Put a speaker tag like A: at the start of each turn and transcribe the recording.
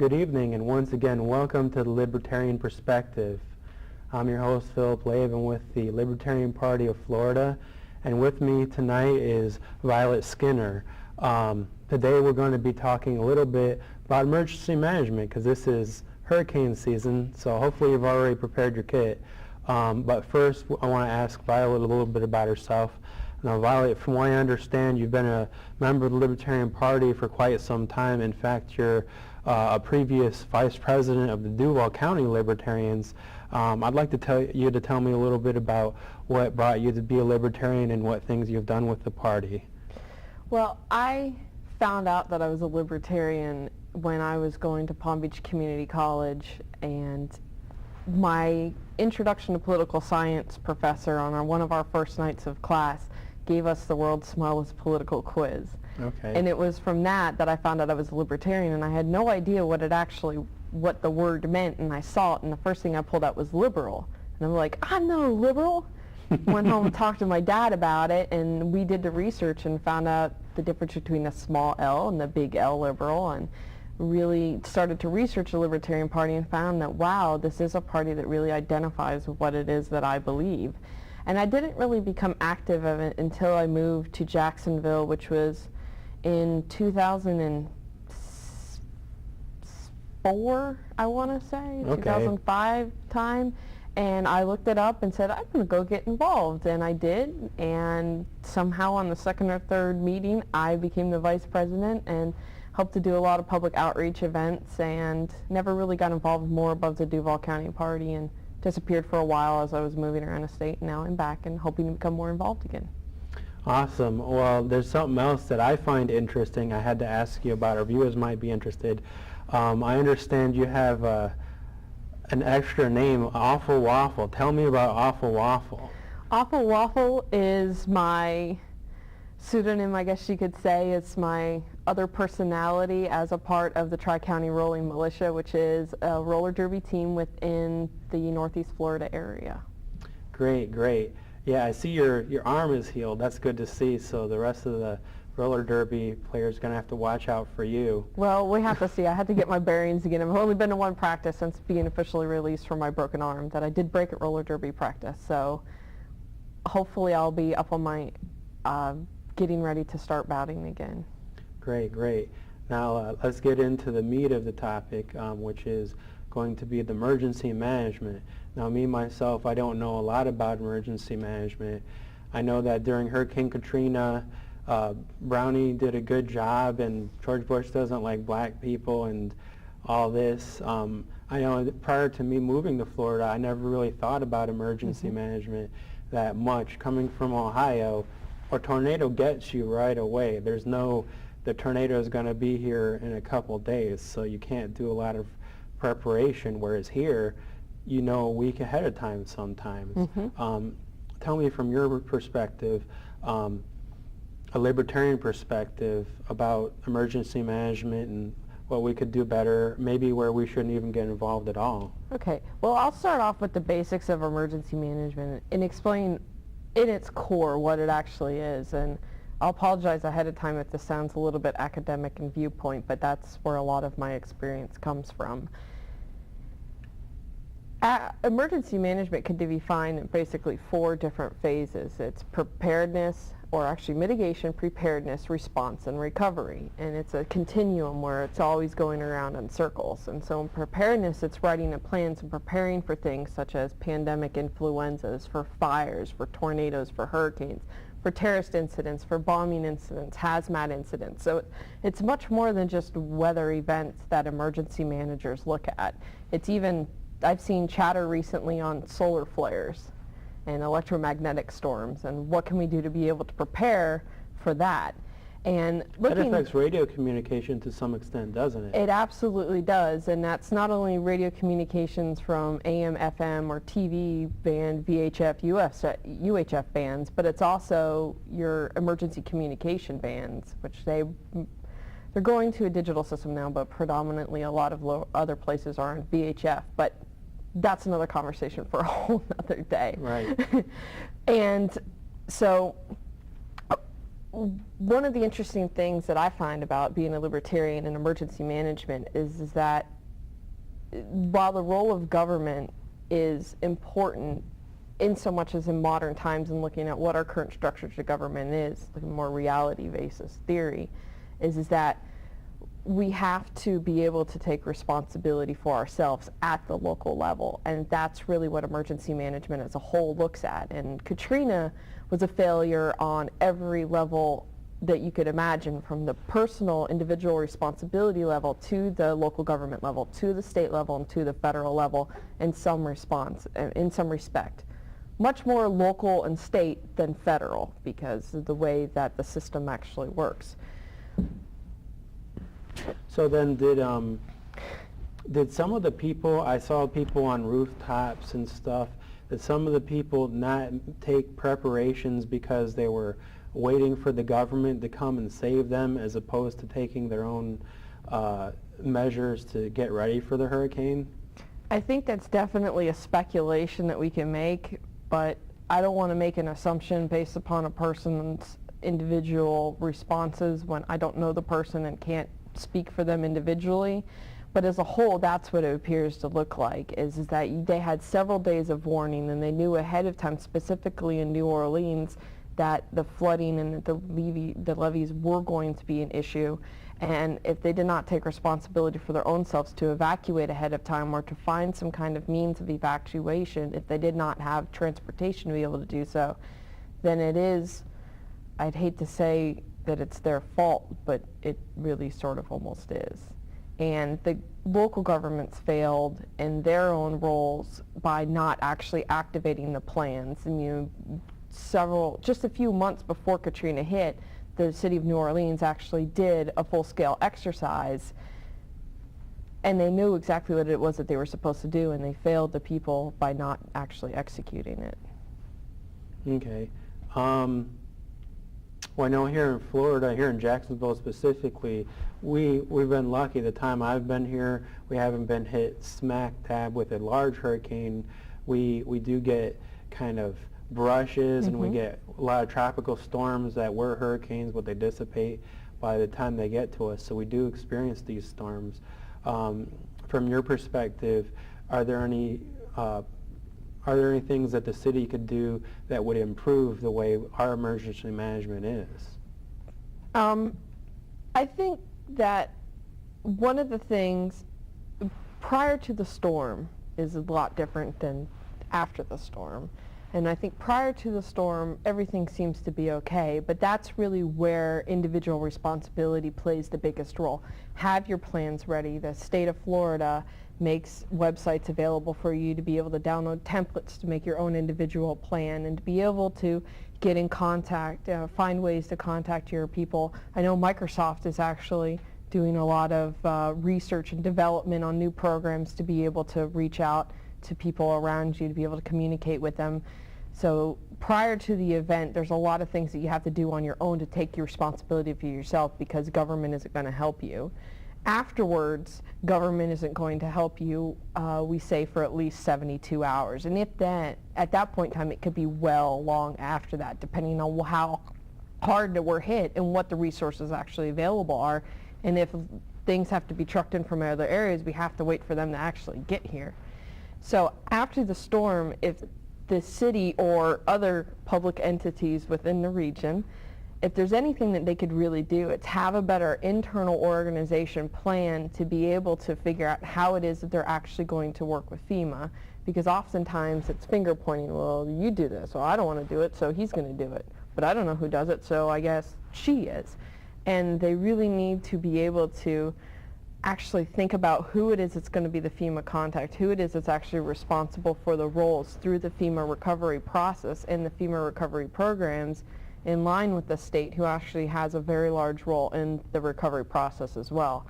A: Good evening, and once again, welcome to the Libertarian Perspective. I'm your host, Philip Laban, with the Libertarian Party of Florida, and with me tonight is Violet Skinner. Today we're going to be talking a little bit about emergency management, because this is hurricane season, so hopefully you've already prepared your kit. But first, I want to ask Violet a little bit about herself. Now, Violet, from what I understand, you've been a member of the Libertarian Party for quite some time. In fact, you're a previous vice president of the Duval County Libertarians. I'd like to tell me a little bit about what brought you to be a Libertarian and what things you've done with the party.
B: Well, I found out that I was a Libertarian when I was going to Palm Beach Community College, and my introduction to political science professor on one of our first nights of class gave us the world's smallest political quiz.
A: Okay.
B: And it was from that I found out I was a Libertarian, and I had no idea what the word meant, and I saw it, and the first thing I pulled out was liberal. And I'm like, I'm no liberal. Went home and talked to my dad about it, and we did the research and found out the difference between the small L and the big L liberal, and really started to research the Libertarian Party and found that, wow, this is a party that really identifies with what it is that I believe. And I didn't really become active of it until I moved to Jacksonville, which was in 2004, I want to say,
A: okay.
B: 2005 time. And I looked it up and said, I'm going to go get involved. And I did. And somehow on the second or third meeting, I became the vice president and helped to do a lot of public outreach events, and never really got involved more above the Duval County Party, and disappeared for a while as I was moving around the state, and now I'm back and hoping to become more involved again.
A: Awesome. Well, there's something else that I find interesting I had to ask you about. Our viewers might be interested. I understand you have an extra name, Awful Waffle. Tell me about Awful Waffle.
B: Awful Waffle is my pseudonym, I guess you could say. It's my other personality as a part of the Tri-County Rolling Militia, which is a roller derby team within the Northeast Florida area.
A: Great, great. Yeah, I see your arm is healed. That's good to see. So the rest of the roller derby players are going to have to watch out for you.
B: Well, we have to see. I had to get my bearings again. I've only been to one practice since being officially released from my broken arm that I did break at roller derby practice. So hopefully I'll be up on my getting ready to start bouting again.
A: Great, great. Now let's get into the meat of the topic, which is going to be the emergency management. Now, me, myself, I don't know a lot about emergency management. I know that during Hurricane Katrina, Brownie did a good job, and George Bush doesn't like black people and all this. I know that prior to me moving to Florida, I never really thought about emergency management that much. Coming from Ohio, a tornado gets you right away. There's no, the tornado is going to be here in a couple days, so you can't do a lot of preparation, whereas here, you know, a week ahead of time sometimes. Tell me from your perspective, a libertarian perspective, about emergency management and what we could do better, maybe where we shouldn't even get involved at all.
B: Okay, well, I'll start off with the basics of emergency management and explain in its core what it actually is. And I'll apologize ahead of time if this sounds a little bit academic in viewpoint, but that's where a lot of my experience comes from. Emergency management can be defined in basically 4 different phases. It's preparedness, or actually mitigation, preparedness, response, and recovery. And it's a continuum where it's always going around in circles. And so in preparedness, it's writing the plans and preparing for things such as pandemic influenzas, for fires, for tornadoes, for hurricanes, for terrorist incidents, for bombing incidents, hazmat incidents. So it's much more than just weather events that emergency managers look at. It's even, I've seen chatter recently on solar flares and electromagnetic storms, and what can we do to be able to prepare for that. And
A: that affects radio communication to some extent, doesn't it?
B: It absolutely does, and that's not only radio communications from AM, FM, or TV band, VHF, UHF bands, but it's also your emergency communication bands, which they're going to a digital system now, but predominantly a lot of other places are on VHF. But that's another conversation for a whole other day.
A: Right.
B: And so one of the interesting things that I find about being a libertarian in emergency management is that while the role of government is important in so much as in modern times and looking at what our current structure to government is, like a more reality-basis theory, is that we have to be able to take responsibility for ourselves at the local level, and that's really what emergency management as a whole looks at. And Katrina was a failure on every level that you could imagine, from the personal individual responsibility level to the local government level to the state level and to the federal level in some respect. Much more local and state than federal because of the way that the system actually works.
A: So then did some of the people, I saw people on rooftops and stuff, did some of the people not take preparations because they were waiting for the government to come and save them as opposed to taking their own measures to get ready for the hurricane?
B: I think that's definitely a speculation that we can make, but I don't want to make an assumption based upon a person's individual responses when I don't know the person and can't speak for them individually. But as a whole, that's what it appears to look like, is that they had several days of warning and they knew ahead of time, specifically in New Orleans, that the flooding and the levees were going to be an issue. And if they did not take responsibility for their own selves to evacuate ahead of time or to find some kind of means of evacuation, if they did not have transportation to be able to do so, then it is, I'd hate to say that it's their fault, but it really sort of almost is. And the local governments failed in their own roles by not actually activating the plans. And just a few months before Katrina hit, the city of New Orleans actually did a full-scale exercise, and they knew exactly what it was that they were supposed to do, and they failed the people by not actually executing it.
A: Okay. Well, I know here in Florida, here in Jacksonville specifically, we've been lucky. The time I've been here, we haven't been hit smack dab with a large hurricane. We do get kind of brushes, and we get a lot of tropical storms that were hurricanes, but they dissipate by the time they get to us. So we do experience these storms. From your perspective, are there any things that the city could do that would improve the way our emergency management is?
B: I think that one of the things prior to the storm is a lot different than after the storm. And I think prior to the storm, everything seems to be okay, but that's really where individual responsibility plays the biggest role. Have your plans ready. The state of Florida makes websites available for you to be able to download templates to make your own individual plan and to be able to get in contact, find ways to contact your people. I know Microsoft is actually doing a lot of research and development on new programs to be able to reach out to people around you, to be able to communicate with them. So prior to the event, there's a lot of things that you have to do on your own to take your responsibility for yourself because government isn't going to help you. Afterwards, government isn't going to help you, we say, for at least 72 hours. And if that, at that point in time, it could be well long after that, depending on how hard that we're hit and what the resources actually available are. And if things have to be trucked in from other areas, we have to wait for them to actually get here. So after the storm, if the city or other public entities within the region, if there's anything that they could really do, it's have a better internal organization plan to be able to figure out how it is that they're actually going to work with FEMA. Because oftentimes it's finger pointing, well, you do this, well, I don't want to do it, so he's going to do it. But I don't know who does it, so I guess she is. And they really need to be able to actually think about who it is that's going to be the FEMA contact, who it is that's actually responsible for the roles through the FEMA recovery process and the FEMA recovery programs, in line with the state, who actually has a very large role in the recovery process as well.